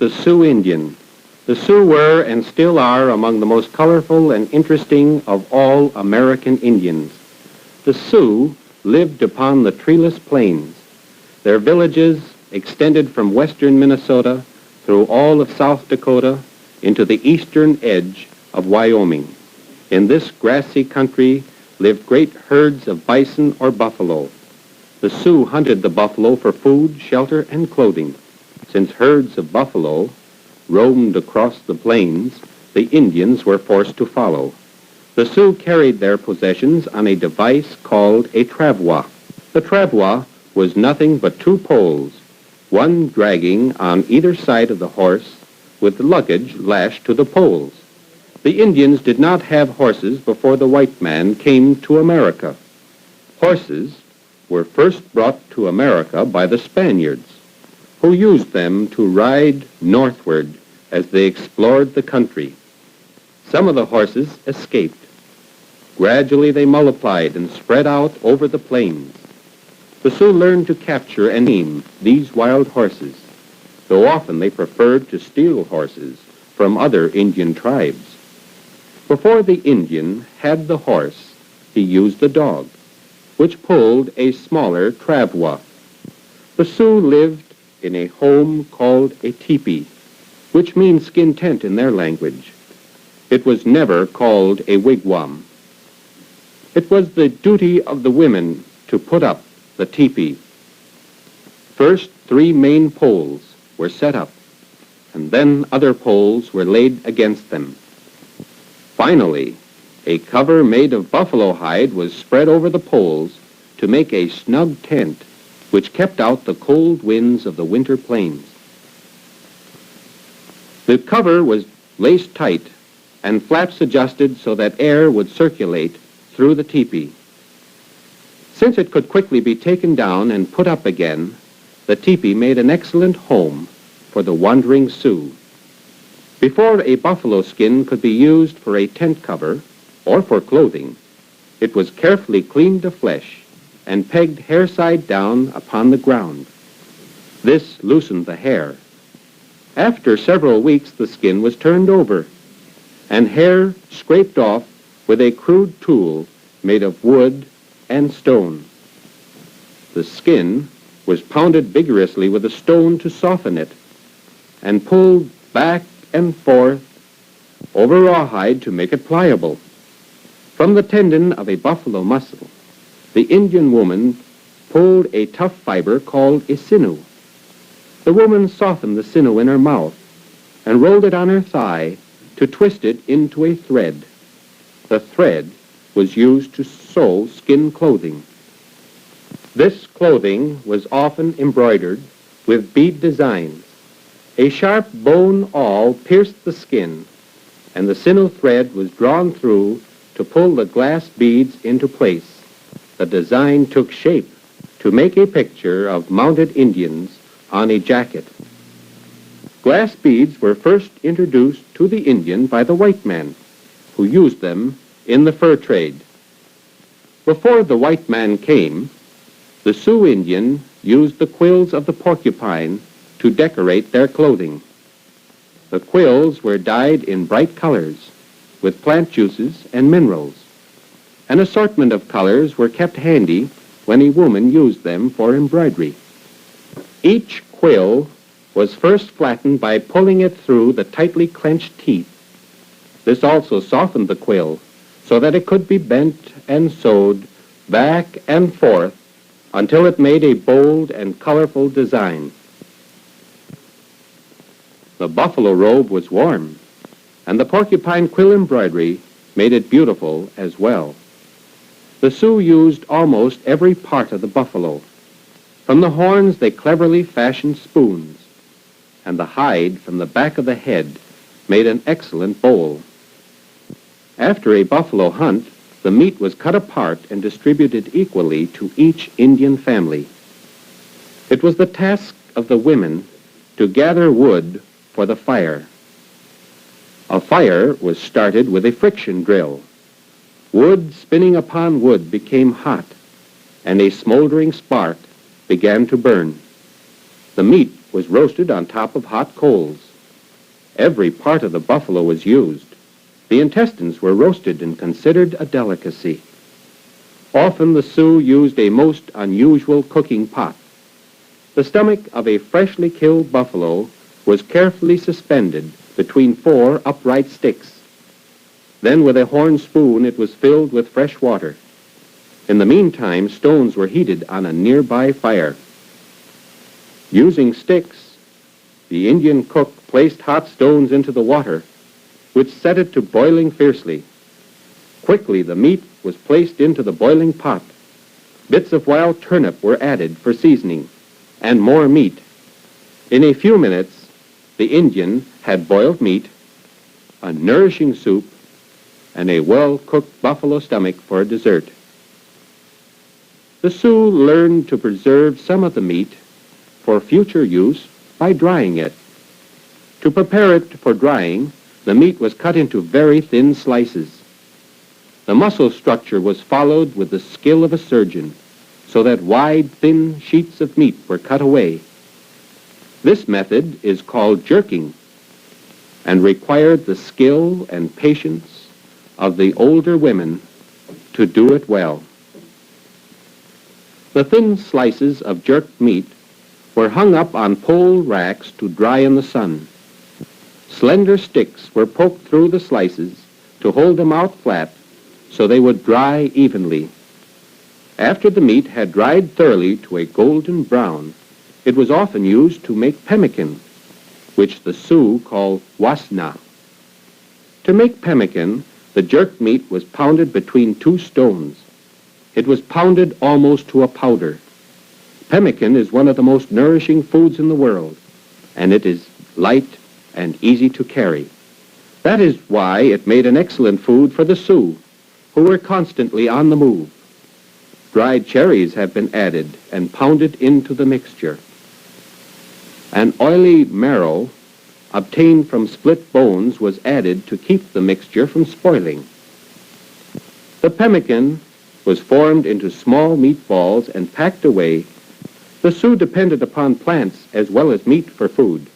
The Sioux Indian. The Sioux were and still are among the most colorful and interesting of all American Indians. The Sioux lived upon the treeless plains. Their villages extended from western Minnesota through all of South Dakota into the eastern edge of Wyoming. In this grassy country lived great herds of bison or buffalo. The Sioux hunted the buffalo for food, shelter, and clothing. Since herds of buffalo roamed across the plains, the Indians were forced to follow. The Sioux carried their possessions on a device called a travois. The travois was nothing but two poles, one dragging on either side of the horse with luggage lashed to the poles. The Indians did not have horses before the white man came to America. Horses were first brought to America by the Spaniards, who used them to ride northward as they explored the country. Some of the horses escaped. Gradually they multiplied and spread out over the plains. The Sioux learned to capture and tame these wild horses, though often they preferred to steal horses from other Indian tribes. Before the Indian had the horse, he used the dog, which pulled a smaller travois. The Sioux lived in a home called a teepee, which means skin tent in their language. It was never called a wigwam. It was the duty of the women to put up the teepee. First, 3 main poles were set up, and then other poles were laid against them. Finally, a cover made of buffalo hide was spread over the poles to make a snug tent which kept out the cold winds of the winter plains. The cover was laced tight and flaps adjusted so that air would circulate through the teepee. Since it could quickly be taken down and put up again, the teepee made an excellent home for the wandering Sioux. Before a buffalo skin could be used for a tent cover or for clothing, it was carefully cleaned of flesh and pegged hair side down upon the ground. This loosened the hair. After several weeks, the skin was turned over and hair scraped off with a crude tool made of wood and stone. The skin was pounded vigorously with a stone to soften it and pulled back and forth over rawhide to make it pliable. From the tendon of a buffalo muscle, the Indian woman pulled a tough fiber called a sinew. The woman softened the sinew in her mouth and rolled it on her thigh to twist it into a thread. The thread was used to sew skin clothing. This clothing was often embroidered with bead designs. A sharp bone awl pierced the skin, and the sinew thread was drawn through to pull the glass beads into place. The design took shape to make a picture of mounted Indians on a jacket. Glass beads were first introduced to the Indian by the white man, who used them in the fur trade. Before the white man came, the Sioux Indian used the quills of the porcupine to decorate their clothing. The quills were dyed in bright colors with plant juices and minerals. An assortment of colors were kept handy when a woman used them for embroidery. Each quill was first flattened by pulling it through the tightly clenched teeth. This also softened the quill so that it could be bent and sewed back and forth until it made a bold and colorful design. The buffalo robe was warm, and the porcupine quill embroidery made it beautiful as well. The Sioux used almost every part of the buffalo. From the horns they cleverly fashioned spoons, and the hide from the back of the head made an excellent bowl. After a buffalo hunt, the meat was cut apart and distributed equally to each Indian family. It was the task of the women to gather wood for the fire. A fire was started with a friction drill. Wood spinning upon wood became hot, and a smoldering spark began to burn. The meat was roasted on top of hot coals. Every part of the buffalo was used. The intestines were roasted and considered a delicacy. Often the Sioux used a most unusual cooking pot. The stomach of a freshly killed buffalo was carefully suspended between 4 upright sticks. Then with a horn spoon it was filled with fresh water. In the meantime, stones were heated on a nearby fire. Using sticks, the Indian cook placed hot stones into the water, which set it to boiling fiercely. Quickly the meat was placed into the boiling pot. Bits of wild turnip were added for seasoning, and more meat. In a few minutes, the Indian had boiled meat, a nourishing soup, and a well-cooked buffalo stomach for dessert. The Sioux learned to preserve some of the meat for future use by drying it. To prepare it for drying, the meat was cut into very thin slices. The muscle structure was followed with the skill of a surgeon, so that wide, thin sheets of meat were cut away. This method is called jerking and required the skill and patience of the older women to do it well. The thin slices of jerked meat were hung up on pole racks to dry in the sun. Slender sticks were poked through the slices to hold them out flat so they would dry evenly. After the meat had dried thoroughly to a golden brown, it was often used to make pemmican, which the Sioux call wasna. To make pemmican, the jerked meat was pounded between 2 stones. It was pounded almost to a powder. Pemmican is one of the most nourishing foods in the world, and it is light and easy to carry. That is why it made an excellent food for the Sioux, who were constantly on the move. Dried cherries have been added and pounded into the mixture. An oily marrow obtained from split bones was added to keep the mixture from spoiling. The pemmican was formed into small meatballs and packed away. The Sioux depended upon plants as well as meat for food.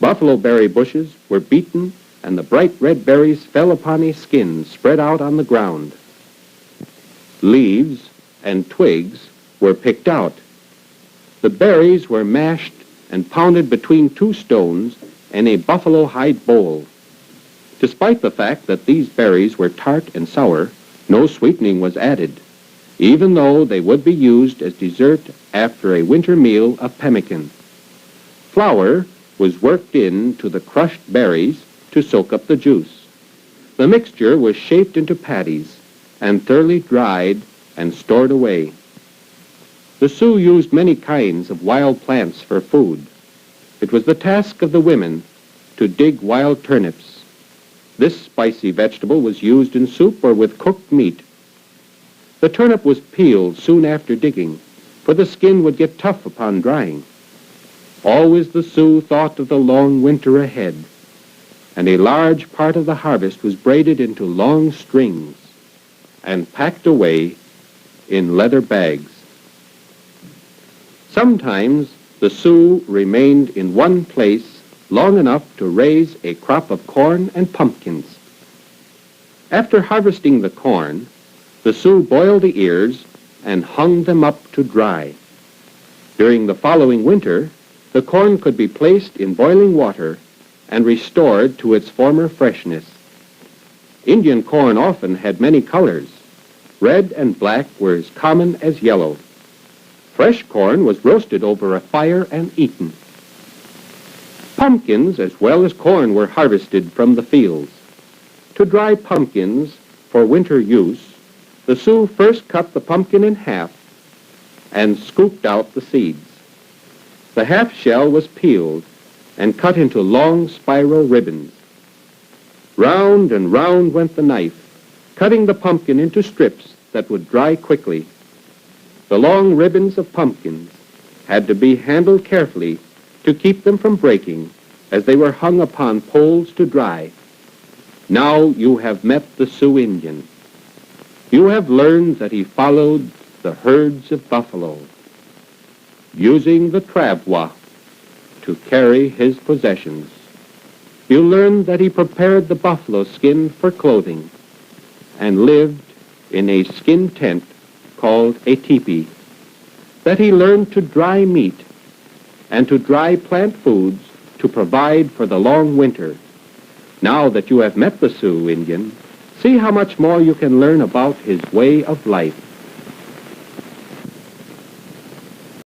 Buffalo berry bushes were beaten, and the bright red berries fell upon a skin spread out on the ground. Leaves and twigs were picked out. The berries were mashed and pounded between 2 stones in a buffalo hide bowl. Despite the fact that these berries were tart and sour, no sweetening was added, even though they would be used as dessert after a winter meal of pemmican. Flour was worked into the crushed berries to soak up the juice. The mixture was shaped into patties and thoroughly dried and stored away. The Sioux used many kinds of wild plants for food. It was the task of the women to dig wild turnips. This spicy vegetable was used in soup or with cooked meat. The turnip was peeled soon after digging, for the skin would get tough upon drying. Always the Sioux thought of the long winter ahead, and a large part of the harvest was braided into long strings and packed away in leather bags. Sometimes the Sioux remained in one place long enough to raise a crop of corn and pumpkins. After harvesting the corn, the Sioux boiled the ears and hung them up to dry. During the following winter, the corn could be placed in boiling water and restored to its former freshness. Indian corn often had many colors. Red and black were as common as yellow. Fresh corn was roasted over a fire and eaten. Pumpkins as well as corn were harvested from the fields. To dry pumpkins for winter use, the Sioux first cut the pumpkin in half and scooped out the seeds. The half shell was peeled and cut into long spiral ribbons. Round and round went the knife, cutting the pumpkin into strips that would dry quickly. The long ribbons of pumpkins had to be handled carefully to keep them from breaking as they were hung upon poles to dry. Now you have met the Sioux Indian. You have learned that he followed the herds of buffalo, using the travois to carry his possessions. You learned that he prepared the buffalo skin for clothing and lived in a skin tent called a teepee, that he learned to dry meat and to dry plant foods to provide for the long winter. Now that you have met the Sioux Indian, see how much more you can learn about his way of life.